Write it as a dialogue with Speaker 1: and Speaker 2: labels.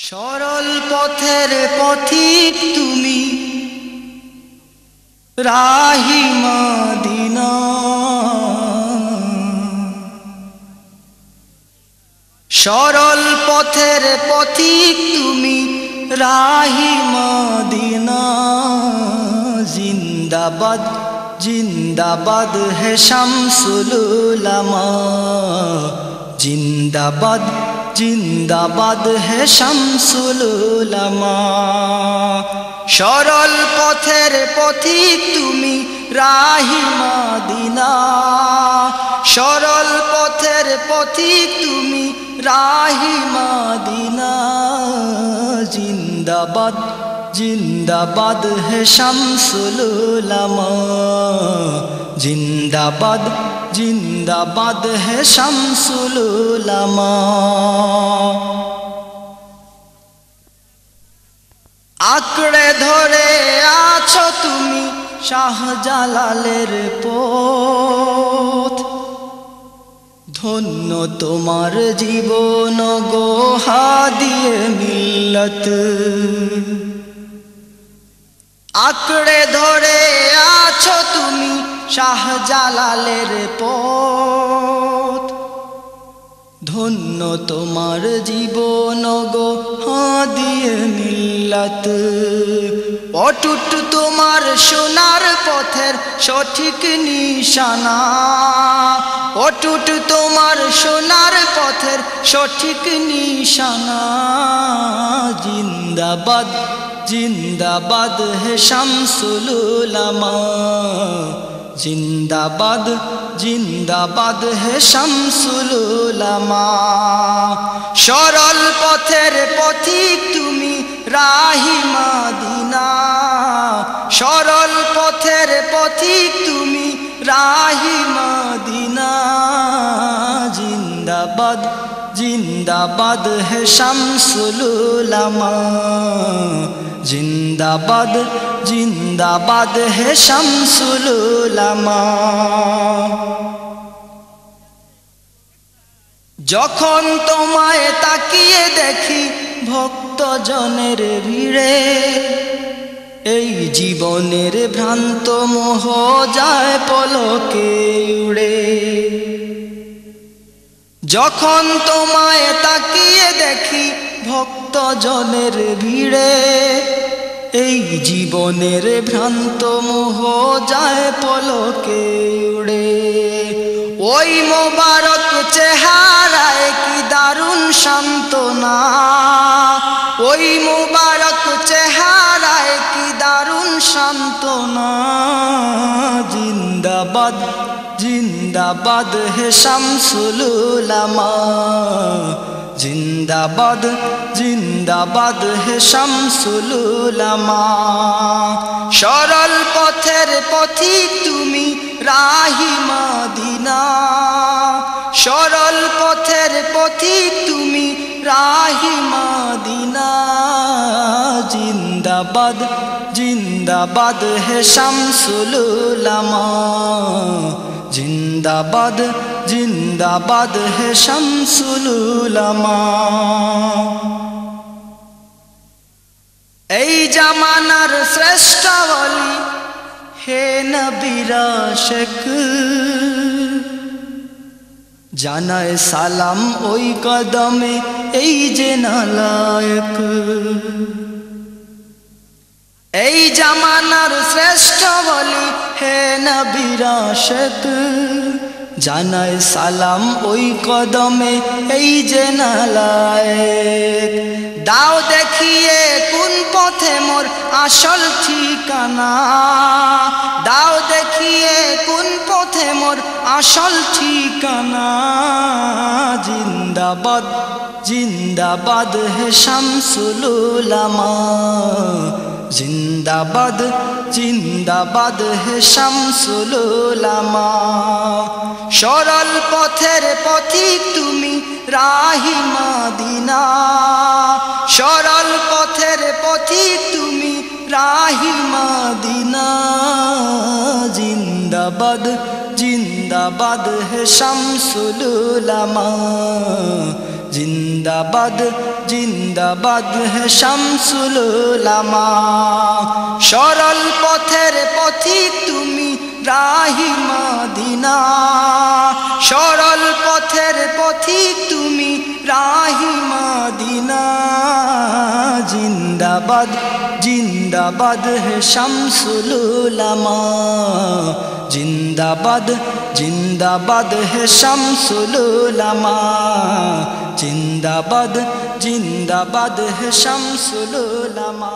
Speaker 1: সরল পথের পথিক তুমি, রাহি মদিনা। সরল পথের পথিক তুমি, রাহি মদিনা। জিন্দাবাদ জিন্দাবাদ হে শামসুল উলামা, জিন্দাবাদ জিন্দাবাদ হে শামসুল উলামা। সরল পথের পথিক তুমি, রাহি মদিনা। সরল পথের পথিক তুমি, রাহি মদিনা। জিন্দাবাদ জিন্দাবাদ হে শামসুল উলামা, জিন্দাবাদ জিন্দাবাদ হে শামসুল উলামা। আঁকড়ে ধরে আছো তুমি শাহজালালের পথ, ধন্য তোমার জীবন গো হাদিয়ে মিল্লত। আঁকড়ে ধরে আছো তুমি শাহজালালের পথ, ধন্য তোমার জীবন গো হাদিয়ে মিল্লত। অটুট তোমার সোনার পথের সঠিক নিশানা, অটুট তোমার সোনার পথের সঠিক নিশানা। জিন্দাবাদ জিন্দাবাদ হে শামসুল উলামা, জিন্দাবাদ জিন্দাবাদ হে শামসুল উলামা। সরল পথের পথিক তুমি, রাহি মদিনা। সরল পথের পথিক তুমি, রাহি মদিনা। জিন্দাবাদ জিন্দাবাদ হে শামসুল উলামা, জিন্দাবাদ জিন্দাবাদ হে শামসুল উলামা। যখন তোমায় তাকিয়ে দেখি ভক্ত জনের ভিড়ে, এই জীবনের ভ্রান্ত মোহ যায় পলকে উড়ে। যখন তোমায় তাকিয়ে দেখি ভক্ত জনের ভিড়ে, এই জীবনের ভ্রান্ত মোহ যায় পলকে উড়ে। ওই মোবারক চেহারায় কি দারুণ সান্ত্বনা, ওই মোবারক চেহারায় কি দারুণ সান্ত্বনা। জিন্দাবাদ জিন্দাবাদ হে শামসুল উলামা, জিন্দাবাদ জিন্দাবাদ হে শামসুল উলামা। সরল পথের পথিক তুমি, রাহি মদিনা। সরল পথের পথিক তুমি, রাহি মদিনা। জিন্দাবাদ জিন্দাবাদ হে শামসুল উলামা, জিন্দাবাদ জিন্দাবাদ হে শামসুল উলামা। এই জামানার শ্রেষ্ঠ ওলি হে নবীর আশিক, জানায় সালাম ওই কদমে এই যে নালায়েক। এই জামানার শ্রেষ্ঠ ওলি হে নবীর আশিক, জানায় সালাম ওই কদমে এই যে নালায়েক। দাও দেখিয়ে কোন পথে মোর আসল ঠিকানা, দাও দেখিয়ে কোন পথে মোর আসল ঠিকানা। জিন্দাবাদ জিন্দাবাদ হে শামসুল উলামা, জিন্দাবাদ জিন্দাবাদ হে শামসুল উলামা। সরল পথের পথিক তুমি, রাহি মদিনা। সরল পথের পথিক তুমি, রাহি মদিনা। জিন্দাবাদ জিন্দাবাদ হে শামসুল উলামা, জিন্দাবাদ জিন্দাবাদ হে শামসুল উলামা সরল পথের পথিক তুমি রাহি মদিনা সরল পথের পথিক তুমি রাহি মদিনা জিন্দাবাদ জিন্দাবাদ হে শামসুল উলামা জিন্দাবাদ জিন্দাবাদ হে শামসুল উলামা জিন্দাবাদ জিন্দাবাদ হে শামসুল উলামা।